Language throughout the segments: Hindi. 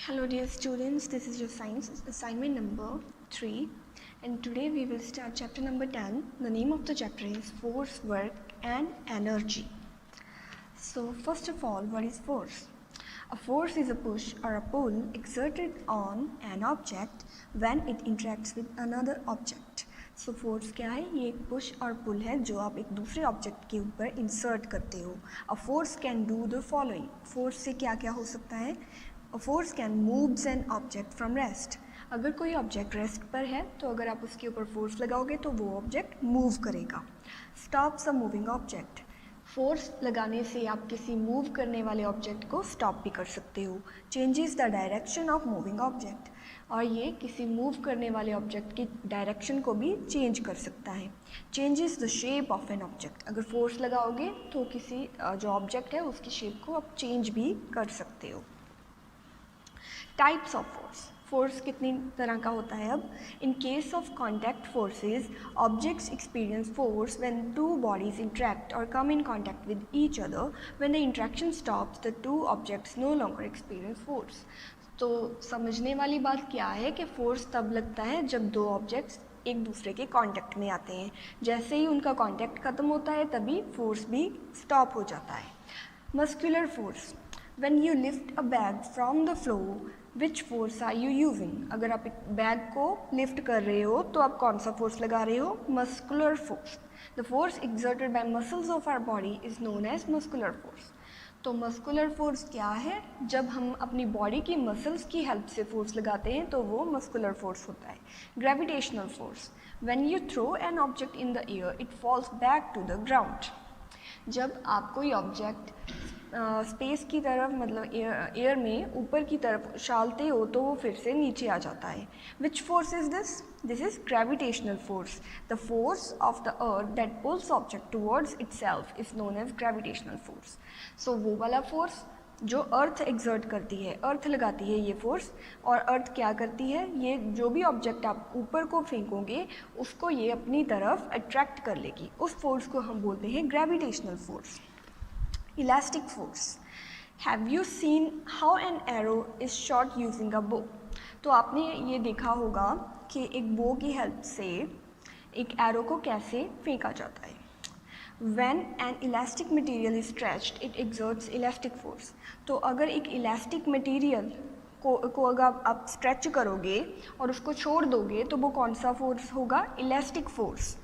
Hello dear students, this is your science assignment number 3 and today we will start chapter number 10. The name of the chapter is Force, Work and Energy. So first of all, what is force? A force is a push or a pull exerted on an object when it interacts with another object. So force क्या है? ये एक पुश और पुल है जो आप एक दूसरे ऑब्जेक्ट के ऊपर इंसर्ट करते हो. A force can do the following. Force से क्या क्या हो सकता है? A force can moves an object from rest. अगर कोई ऑब्जेक्ट रेस्ट पर है तो अगर आप उसके ऊपर फोर्स लगाओगे तो वो ऑब्जेक्ट मूव करेगा. Stops a moving object. Force लगाने से आप किसी मूव करने वाले ऑब्जेक्ट को स्टॉप भी कर सकते हो. Changes the direction of moving object. और ये किसी मूव करने वाले ऑब्जेक्ट की डायरेक्शन को भी चेंज कर सकता है. Changes the shape of an object. अगर फोर्स लगाओगे तो किसी जो ऑब्जेक्ट है उसकी शेप को आप चेंज भी कर सकते हो. Types of force. फोर्स कितनी तरह का होता है? अब in case of contact forces objects experience force when two bodies interact or come in contact with each other. When the interaction stops the two objects no longer experience force. तो समझने वाली बात क्या है कि फोर्स तब लगता है जब दो ऑब्जेक्ट्स एक दूसरे के कांटेक्ट में आते हैं. जैसे ही उनका कांटेक्ट ख़त्म होता है तभी फोर्स भी स्टॉप हो जाता है. Muscular force. When you lift a bag from the floor which force are you using. अगर आप एक बैग को लिफ्ट कर रहे हो तो आप कौन सा फोर्स लगा रहे हो? Muscular force. The force exerted by muscles of our body is known as muscular force. तो मस्कुलर फोर्स क्या है? जब हम अपनी बॉडी की मसल्स की हेल्प से फोर्स लगाते हैं तो वो मस्कुलर फोर्स होता है. Gravitational force. When you throw an object in the air it falls back to the ground. जब आप कोई ऑब्जेक्ट स्पेस की तरफ मतलब एयर में ऊपर की तरफ उछालते हो तो वो फिर से नीचे आ जाता है. Which force is this? This is gravitational force. The force of the earth that pulls object towards itself is known as gravitational force. So वो वाला फोर्स जो अर्थ एक्सर्ट करती है, अर्थ लगाती है ये फोर्स. और अर्थ क्या करती है? ये जो भी ऑब्जेक्ट आप ऊपर को फेंकोगे उसको ये अपनी तरफ अट्रैक्ट कर लेगी. उस फोर्स को हम बोलते हैं gravitational force. Elastic force. Have you seen how an arrow is shot using a बो. तो आपने ये देखा होगा कि एक बो की हेल्प से एक एरो को कैसे फेंका जाता है. When an elastic material is stretched, it exerts elastic force. तो अगर एक इलास्टिक मटेरियल को अगर आप स्ट्रेच करोगे और उसको छोड़ दोगे तो वो कौन सा फोर्स होगा? Elastic force.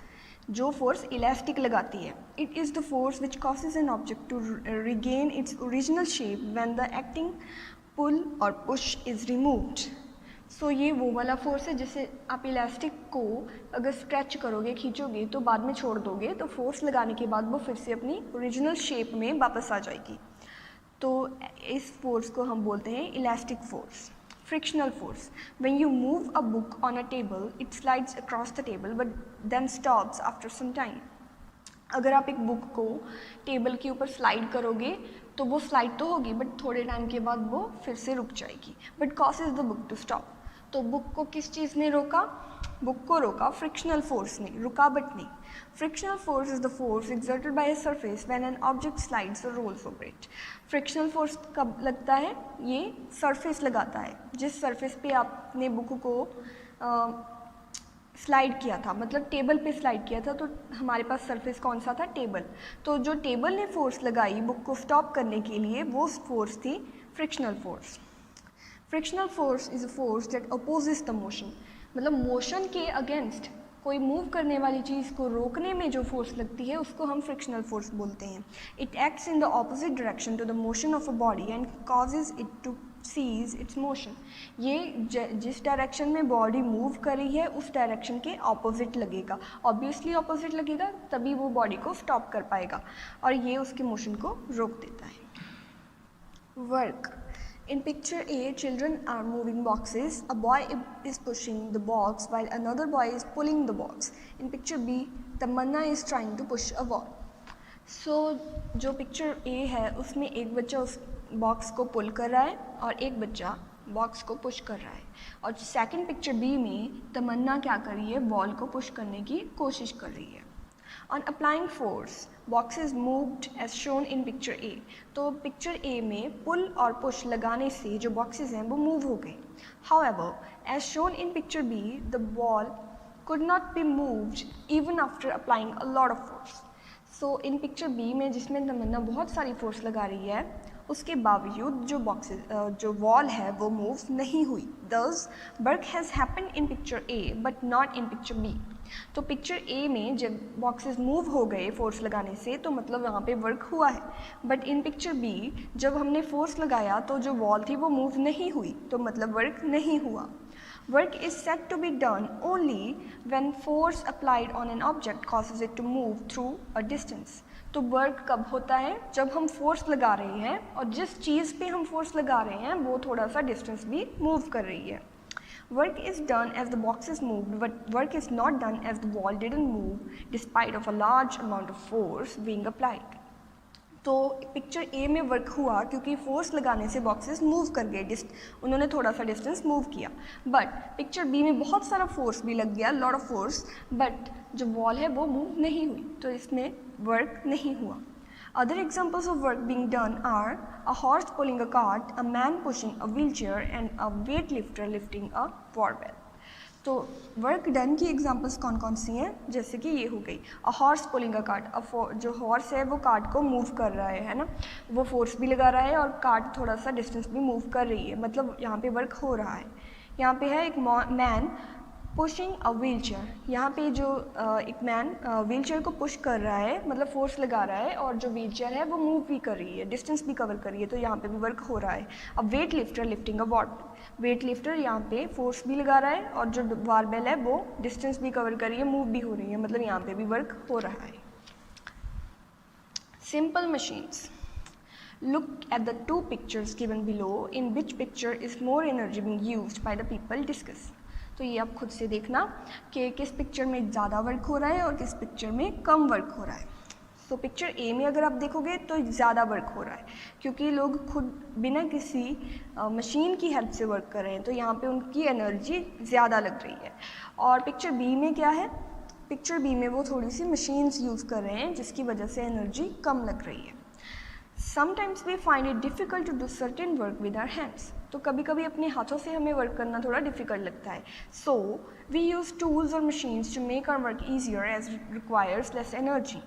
जो फोर्स इलास्टिक लगाती है. It is the force which causes an object to regain its original shape when the acting pull or push is removed. सो ये वो वाला फोर्स है जिससे आप इलास्टिक को अगर स्ट्रेच करोगे, खींचोगे तो बाद में छोड़ दोगे तो फोर्स लगाने के बाद वो फिर से अपनी ओरिजिनल शेप में वापस आ जाएगी. तो इस फोर्स को हम बोलते हैं elastic force. Frictional force. When you move a book on a table it slides across the table but then stops after some time. अगर आप एक बुक को टेबल के ऊपर स्लाइड करोगे तो वो स्लाइड तो होगी बट थोड़े टाइम के बाद वो फिर से रुक जाएगी. But causes the book to stop. तो बुक को किस चीज़ ने रोका? बुक को रोका फ्रिक्शनल फोर्स ने, रुकावट ने. Frictional force is the force exerted by a surface when an object slides or rolls over it. Frictional force कब लगता है? ये सरफेस लगाता है. जिस सरफेस पे आपने बुक को स्लाइड किया था, मतलब टेबल पे स्लाइड किया था, तो हमारे पास सरफेस कौन सा था? टेबल. तो जो टेबल ने फोर्स लगाई बुक को स्टॉप करने के लिए वो फोर्स थी frictional force. Frictional force is a force that opposes the motion. मतलब मोशन के अगेंस्ट कोई मूव करने वाली चीज़ को रोकने में जो फोर्स लगती है उसको हम फ्रिक्शनल फोर्स बोलते हैं. It acts in the opposite direction to the motion of a body and causes it to cease its motion. ये जिस डायरेक्शन में बॉडी मूव कर रही है उस डायरेक्शन के ऑपोजिट लगेगा. ऑब्वियसली ऑपोजिट लगेगा तभी वो बॉडी को स्टॉप कर पाएगा और ये उसके मोशन को रोक देता है. Work. In picture A, children are moving boxes. A boy is pushing the box while another boy is pulling the box. In picture B, Tamanna is trying to push a wall. So, जो picture A है उसमें एक बच्चा उस बॉक्स को पुल कर रहा है और एक बच्चा बॉक्स को पुश कर रहा है. और सेकंड पिक्चर B में तमन्ना क्या कर रही है? वॉल को पुश करने की कोशिश कर रही है. On applying force, boxes moved as shown in picture A. तो picture A में pull और push लगाने से जो boxes हैं वो move हो गए. However, as shown in picture B, the ball could not be moved even after applying a lot of force. So in picture B में जिसमें तमन्ना बहुत सारी force लगा रही है, उसके बावजूद जो wall है वो move नहीं हुई. Thus, work has happened in picture A but not in picture B. तो पिक्चर ए में जब बॉक्सेस मूव हो गए फोर्स लगाने से तो मतलब यहाँ पे वर्क हुआ है. बट इन पिक्चर बी जब हमने फोर्स लगाया तो जो वॉल थी वो मूव नहीं हुई, तो मतलब वर्क नहीं हुआ. Work is said to be done only when force applied on an object causes it to move through a distance. तो वर्क कब होता है? जब हम फोर्स लगा रहे हैं और जिस चीज़ पे हम फोर्स लगा रहे हैं वो थोड़ा सा डिस्टेंस भी मूव कर रही है. Work is done as the boxes moved, but work is not done as the wall didn't move despite of a large amount of force being applied. तो पिक्चर ए में वर्क हुआ क्योंकि फोर्स लगाने से बॉक्सेस मूव कर गए, उन्होंने थोड़ा सा डिस्टेंस मूव किया. बट पिक्चर बी में बहुत सारा फोर्स भी लग गया, लॉट ऑफ फोर्स, बट जो वॉल है वो मूव नहीं हुई, तो इसमें वर्क नहीं हुआ. Other examples of work being done are a horse pulling a cart, a man pushing a wheelchair and a weightlifter lifting a barbell. तो वर्क डन की एग्जांपल्स कौन कौन सी हैं? जैसे कि ये हो गई a horse pulling a cart, जो हॉर्स है वो कार्ट को मूव कर रहा है ना, वो फोर्स भी लगा रहा है और कार्ट थोड़ा सा डिस्टेंस भी मूव कर रही है, मतलब यहाँ पे वर्क हो रहा है. यहाँ पे है एक man pushing a wheel chair. यहाँ पे जो एक मैन व्हील चेयर को पुश कर रहा है, मतलब फोर्स लगा रहा है, और जो व्हील चेयर है वो मूव भी कर रही है, डिस्टेंस भी कवर कर रही है, तो यहाँ पे भी वर्क हो रहा है. अब वेट लिफ्टर लिफ्टिंग अ बारबेल, वेट लिफ्टर यहाँ पे फोर्स भी लगा रहा है और जो बारबेल है वो डिस्टेंस भी कवर कर रही है, मूव भी हो रही है, मतलब यहाँ पे भी वर्क हो रहा है. Simple machines. Look at the two pictures given below. In which picture is more energy being used by the people discussed? तो ये आप खुद से देखना कि किस पिक्चर में ज़्यादा वर्क हो रहा है और किस पिक्चर में कम वर्क हो रहा है. तो पिक्चर ए में अगर आप देखोगे तो ज़्यादा वर्क हो रहा है क्योंकि लोग खुद बिना किसी मशीन की हेल्प से वर्क कर रहे हैं, तो यहाँ पे उनकी एनर्जी ज़्यादा लग रही है. और पिक्चर बी में क्या है? पिक्चर बी में वो थोड़ी सी मशीन्स यूज़ कर रहे हैं जिसकी वजह से एनर्जी कम लग रही है. Sometimes we find it difficult to do certain work with our hands. तो कभी कभी अपने हाथों से हमें वर्क करना थोड़ा डिफ़िकल्ट लगता है. So we use tools or machines to make our work easier as it requires less energy.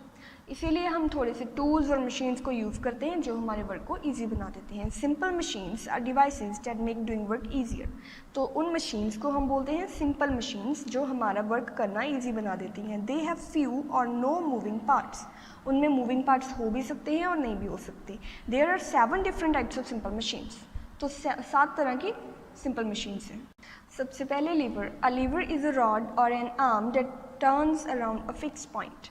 इसीलिए हम थोड़े से टूल्स और मशीन्स को यूज़ करते हैं जो हमारे वर्क को ईजी बना देते हैं. Simple machines are devices that make doing work easier. तो उन मशीन्स को हम बोलते हैं सिंपल मशीन्स जो हमारा वर्क करना ईजी बना देती हैं. They have few or no moving parts. उनमें मूविंग पार्ट्स हो भी सकते हैं और नहीं भी हो सकते. There are 7 different types of simple machines. तो 7 तरह की सिंपल मशीन्स हैं. सबसे पहले lever. A lever is a rod or an arm that turns around a fixed point.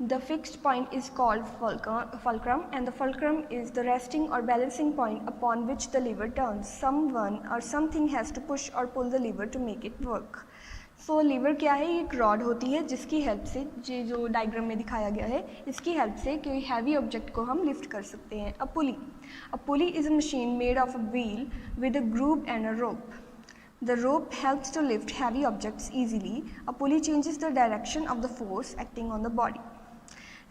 The fixed point is called fulcrum, and the fulcrum is the resting or balancing point upon which the lever turns. Someone or something has to push or pull the lever to make it work. So lever क्या है? ये एक रॉड होती है जिसकी हेल्प से, जो डायग्राम में दिखाया गया है, इसकी हेल्प से कोई हैवी ऑब्जेक्ट को हम लिफ्ट कर सकते हैं. A pulley is a machine made of a wheel with a groove and a rope. The rope helps to lift heavy objects easily. A pulley changes the direction of the force acting on the body.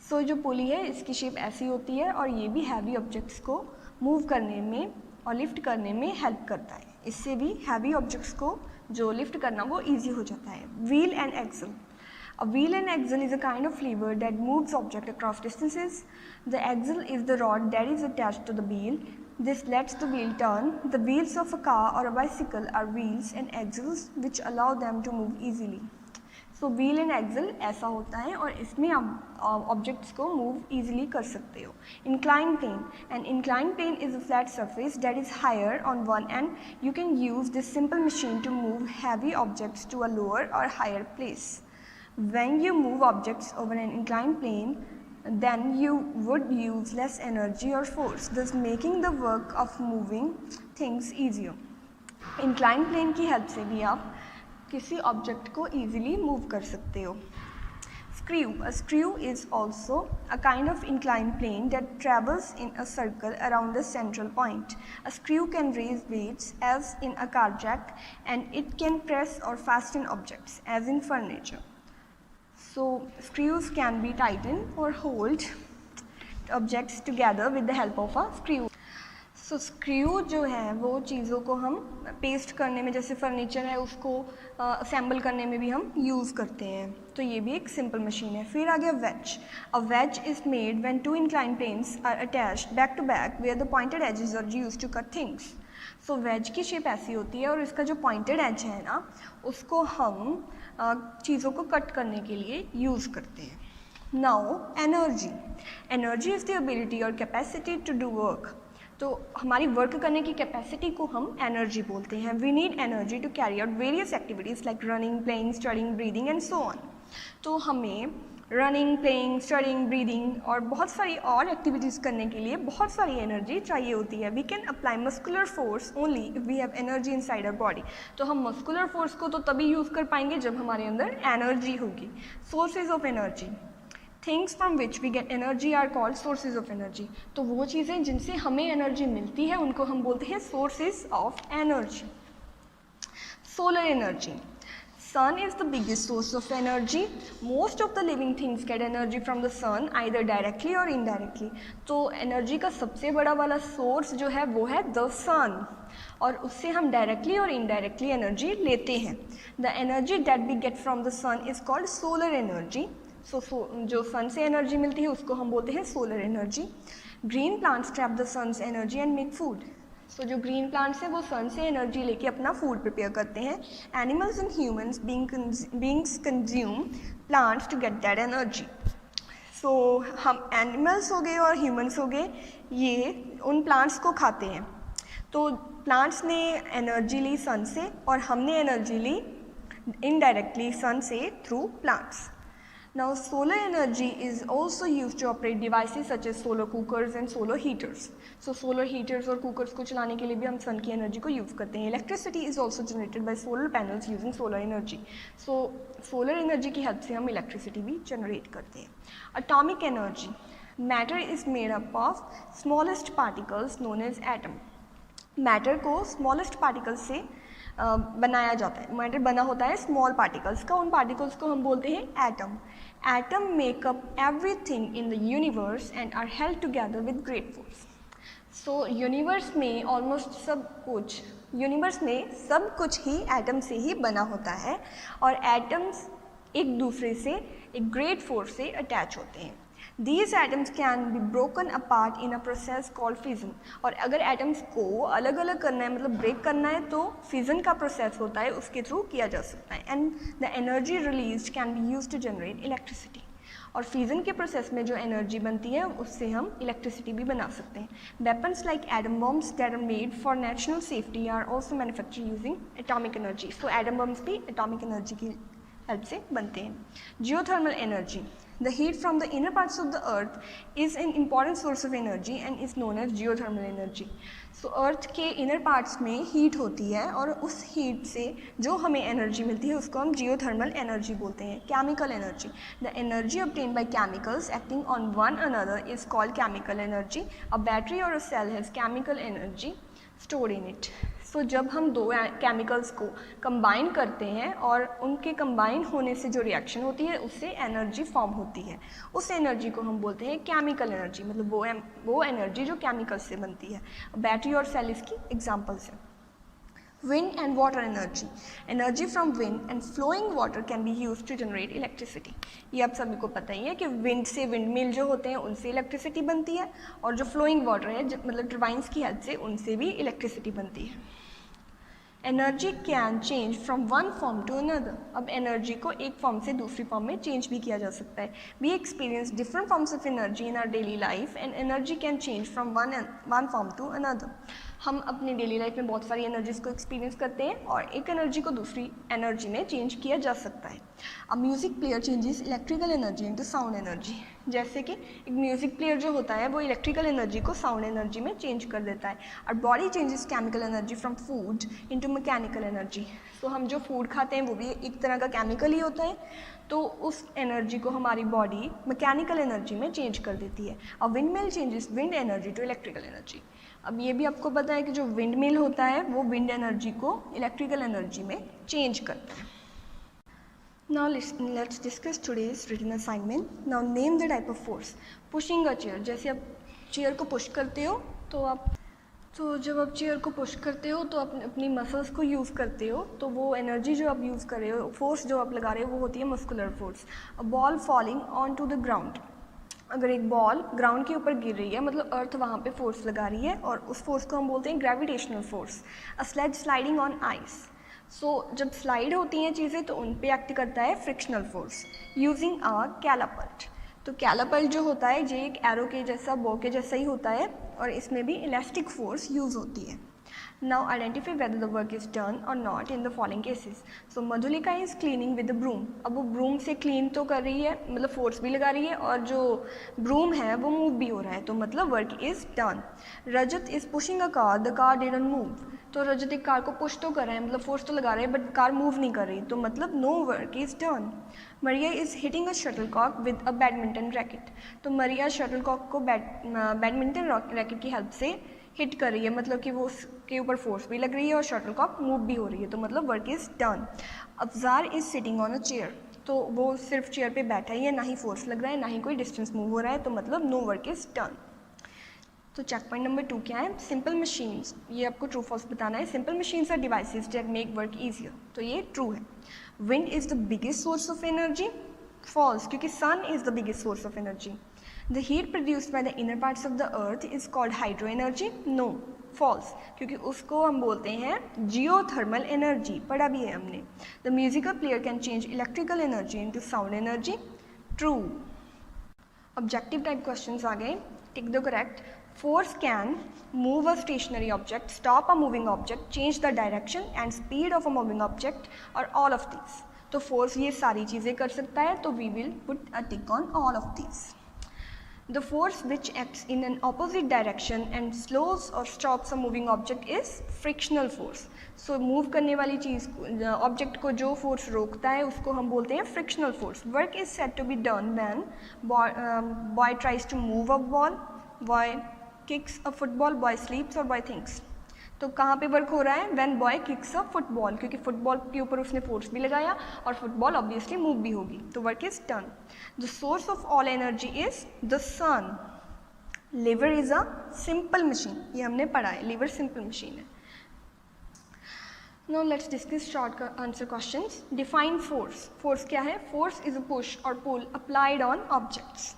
सो जो पुली है इसकी शेप ऐसी होती है और ये भी हैवी ऑब्जेक्ट्स को मूव करने में और लिफ्ट करने में हेल्प करता है. इससे भी हैवी ऑब्जेक्ट्स को जो लिफ्ट करना वो इजी हो जाता है. Wheel and axle. A wheel and axle is a kind of lever that moves object across distances. The axle is the rod that is attached to the wheel. This lets the wheel turn. The wheels of a car or a bicycle are wheels and axles which allow them to move easily. So wheel and axle ऐसा होता है और इसमें आप ऑब्जेक्ट्स को मूव ईजिली कर सकते हो. Incline plane. And incline plane is a flat surface that is higher on one end you can use this simple machine to move heavy objects to a lower or higher place. When you move objects over an incline plane then you would use less energy or force, thus making the work of moving things easier. Incline plane की हेल्प से भी आप किसी ऑब्जेक्ट को ईजिली मूव कर सकते हो. Screw. A screw is also a kind of incline plane that travels in a circle around the central point. A screw can raise weights as in a car jack and it can press or fasten objects as in furniture. So screws can be tightened or hold objects together with the help of a screw. So screw जो है वो चीज़ों को हम पेस्ट करने में, जैसे फर्नीचर है उसको असेंबल करने में भी हम यूज़ करते हैं, तो ये भी एक सिंपल मशीन है. फिर आ गया wedge. A wedge is made when two incline planes are attached back to back where the pointed edges are used to cut things. So wedge की शेप ऐसी होती है और इसका जो पॉइंटेड एज है ना, उसको हम चीज़ों को कट करने के लिए यूज़ करते हैं. Now energy. Energy is the ability और कैपेसिटी टू डू वर्क. तो हमारी वर्क करने की कैपेसिटी को हम एनर्जी बोलते हैं. We need energy to carry out various activities like running, playing, studying, breathing and so on. तो हमें रनिंग, प्लेइंग, स्टडिंग, ब्रीदिंग और बहुत सारी और एक्टिविटीज़ करने के लिए बहुत सारी एनर्जी चाहिए होती है. We can apply muscular force only if we have energy inside our body. तो हम मस्कुलर फोर्स को तो तभी यूज़ कर पाएंगे जब हमारे अंदर एनर्जी होगी. Sources of energy. Things from which we get energy are called sources of energy. तो वो चीज़ें जिनसे हमें एनर्जी मिलती है उनको हम बोलते हैं sources of energy. Solar energy. Sun is the biggest source of energy. Most of the living things get energy from the sun either directly or indirectly. तो एनर्जी का सबसे बड़ा वाला सोर्स जो है वो है द सन, और उससे हम डायरेक्टली और इनडायरेक्टली एनर्जी लेते हैं. The energy that we get from the sun is called solar energy. जो सन से एनर्जी मिलती है उसको हम बोलते हैं solar energy. Green plants trap the sun's energy and make food. जो ग्रीन प्लांट्स हैं वो सन से एनर्जी लेके अपना फूड प्रिपेयर करते हैं. Animals and humans beings consume plants to get that energy. So हम एनिमल्स हो गए और ह्यूमंस हो गए, ये उन प्लांट्स को खाते हैं. तो प्लांट्स ने एनर्जी ली सन से और हमने एनर्जी ली इनडायरेक्टली सन से through plants. Now solar energy is also used to operate devices such as solar cookers and solar heaters. So solar heaters और cookers को चलाने के लिए भी हम sun की energy को use करते हैं. Electricity is also generated by solar panels using solar energy. So solar energy की help से हम electricity भी generate करते हैं. Atomic energy. Matter is made up of smallest particles known as atom. Matter को smallest particles से बनाया जाता है. मैटर बना होता है स्मॉल पार्टिकल्स का, उन पार्टिकल्स को हम बोलते हैं atom. Atom make up everything in the universe and are held together with great force. So universe में ऑलमोस्ट यूनिवर्स में सब कुछ ही एटम से ही बना होता है और एटम्स एक दूसरे से एक ग्रेट फोर्स से अटैच होते हैं. These atoms can be broken apart in a process called fission. और अगर एटम्स को अलग अलग करना है, मतलब ब्रेक करना है, तो फिजन का प्रोसेस होता है, उसके थ्रू किया जा सकता है. And the energy release can be use to generate electricity. और फिजन के प्रोसेस में जो एनर्जी बनती है उससे हम इलेक्ट्रिसिटी भी बना सकते हैं. Weapons like atom bombs that are made for national safety are also manufactured using atomic energy. So atom bombs भी एटॉमिक एनर्जी की हेल्प से बनते हैं. Geothermal energy. The heat from the inner parts of the earth is an important source of energy and is known as geothermal energy. So earth के inner parts में heat होती है और उस heat से जो हमें energy मिलती है उसको हम geothermal energy बोलते हैं. Chemical energy. The energy obtained by chemicals acting on one another is called chemical energy. A battery or a cell has chemical energy stored in it. तो जब हम दो केमिकल्स को कंबाइन करते हैं और उनके कंबाइन होने से जो रिएक्शन होती है उससे एनर्जी फॉर्म होती है, उस एनर्जी को हम बोलते हैं केमिकल एनर्जी. मतलब वो एनर्जी जो केमिकल से बनती है. बैटरी और सेल इसकी एग्जांपल्स हैं. Wind and water energy. Energy from wind and flowing water can be used to generate electricity. ये आप सभी को पता ही है कि विंड से विंड मिल जो होते हैं उनसे इलेक्ट्रिसिटी बनती है और जो फ्लोइंग वाटर है मतलब टर्बाइंस की हेल्प से उनसे भी इलेक्ट्रिसिटी बनती है. Energy can change from one form to another. अब एनर्जी को एक फॉर्म से दूसरी फॉर्म में चेंज भी किया जा सकता है. We experience different forms of energy in our daily life and energy can change from one form to another. हम अपनी डेली लाइफ में बहुत सारी एनर्जीज को एक्सपीरियंस करते हैं और एक एनर्जी को दूसरी एनर्जी में चेंज किया जा सकता है. A music player changes electrical energy into sound energy. जैसे कि एक म्यूज़िक प्लेयर जो होता है वो इलेक्ट्रिकल एनर्जी को साउंड एनर्जी में चेंज कर देता है. और body changes chemical energy from food into mechanical energy. तो हम जो फूड खाते हैं वो भी एक तरह का केमिकल ही होता है, तो उस एनर्जी को हमारी बॉडी मैकेनिकल एनर्जी में चेंज कर देती है. A windmill changes wind energy to electrical energy. अब ये भी आपको पता है कि जो विंड मिल होता है वो विंड एनर्जी को इलेक्ट्रिकल एनर्जी में चेंज करता है. Now let's discuss today's written assignment. Now name the type of force. Pushing a chair. जैसे आप चेयर को पुश करते हो तो जब आप चेयर को पुश करते हो तो अपनी मसल्स को यूज़ करते हो, तो वो एनर्जी जो आप यूज़ कर रहे हो, फोर्स जो आप लगा रहे हो, वो होती है muscular force. A ball falling on to the ground. अगर एक बॉल ग्राउंड के ऊपर गिर रही है, मतलब अर्थ वहाँ पे फोर्स लगा रही है और उस फोर्स को हम बोलते हैं gravitational force. A sledge sliding on ice. So जब स्लाइड होती हैं चीज़ें तो उन पे एक्ट करता है frictional force. Using a catapult. तो कैलापल्ट जो होता है ये एक एरो के जैसा, बो के जैसा ही होता है और इसमें भी इलास्टिक फोर्स यूज़ होती है. Now identify whether the work is done or not in the following cases. So Madhulika is cleaning with the broom. अब वो broom से clean तो कर रही है, मतलब force भी लगा रही है और जो broom है वो move भी हो रहा है, तो मतलब work is done. Rajat is pushing a car, the car didn't move. तो रजत एक कार को पुश तो कर रहा है, मतलब फोर्स तो लगा रहे हैं, बट कार मूव नहीं कर रही, तो मतलब no work is done. Maria is hitting a shuttlecock with a badminton racket. तो मरिया शटलकॉक को बैडमिंटन रैकेट की हेल्प से हिट कर रही है, मतलब कि वो उसके ऊपर फोर्स भी लग रही है और शटलकॉक मूव भी हो रही है, तो मतलब work is done. Afzar is sitting on a chair. तो वो सिर्फ चेयर पे बैठा ही है, ना ही फोर्स लग रहा है, ना ही कोई डिस्टेंस मूव हो रहा है, तो मतलब नो वर्क इज डन. तो चेक पॉइंट नंबर 2 क्या है? Simple machines. ये आपको ट्रू फॉल्स बताना है. Simple machines are devices that make work easier. तो ये ट्रू है. Wind is the biggest source of energy. False, क्योंकि sun is the biggest source of energy. The heat produced by the inner parts of the earth is called hydro energy. No, false, क्योंकि उसको हम बोलते हैं जियोथर्मल एनर्जी, पढ़ा भी है हमने. The musical player can change electrical energy into sound energy. True. Objective type questions आ गए. Tick the correct. Force can move a stationary object, stop a moving object, change the direction and speed of a moving object, or all of these. तो force ये सारी चीज़ें कर सकता है, तो we will put a tick on all of these. The force which acts in an opposite direction and slows or stops a moving object is frictional force. So move करने वाली चीज़ ऑब्जेक्ट को जो फोर्स रोकता है उसको हम बोलते हैं frictional force. Work is said to be done when boy tries to move a ball, boy kicks a football, boy sleeps or boy thinks. तो कहाँ पे वर्क हो रहा है? when boy kicks a football, क्योंकि फुटबॉल के ऊपर उसने फोर्स भी लगाया और फुटबॉल ऑब्वियसली मूव भी होगी, तो work is done. The source of all energy is the sun. Lever is a simple machine. ये हमने पढ़ा है, लिवर सिंपल मशीन है. Now let's discuss short answer questions. Define force. Force क्या है? Force is a push or pull applied on objects.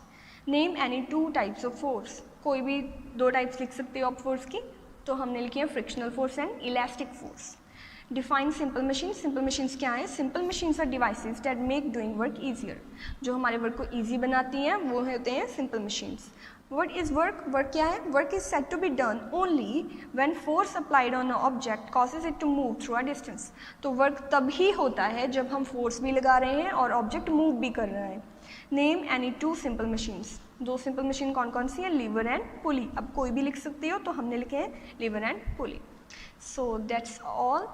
Name any two types of force. कोई भी दो टाइप्स लिख सकते हो आप फोर्स की, तो हमने लिखी है frictional force and elastic force. Define simple machine. Simple machines क्या है? Simple machines are devices that make doing work easier. जो हमारे वर्क को ईजी बनाती हैं वो होते हैं simple machines. What is work? Work क्या है? Work is said to be done only when force applied on an object causes it to move through a distance. तो वर्क तभी होता है जब हम फोर्स भी लगा रहे हैं और ऑब्जेक्ट मूव भी कर रहा है. Name any two simple machines. दो सिंपल मशीन कौन कौन सी है? Lever and pulley. अब कोई भी लिख सकते हो, तो हमने लिखे हैं lever and pulley. So that's all.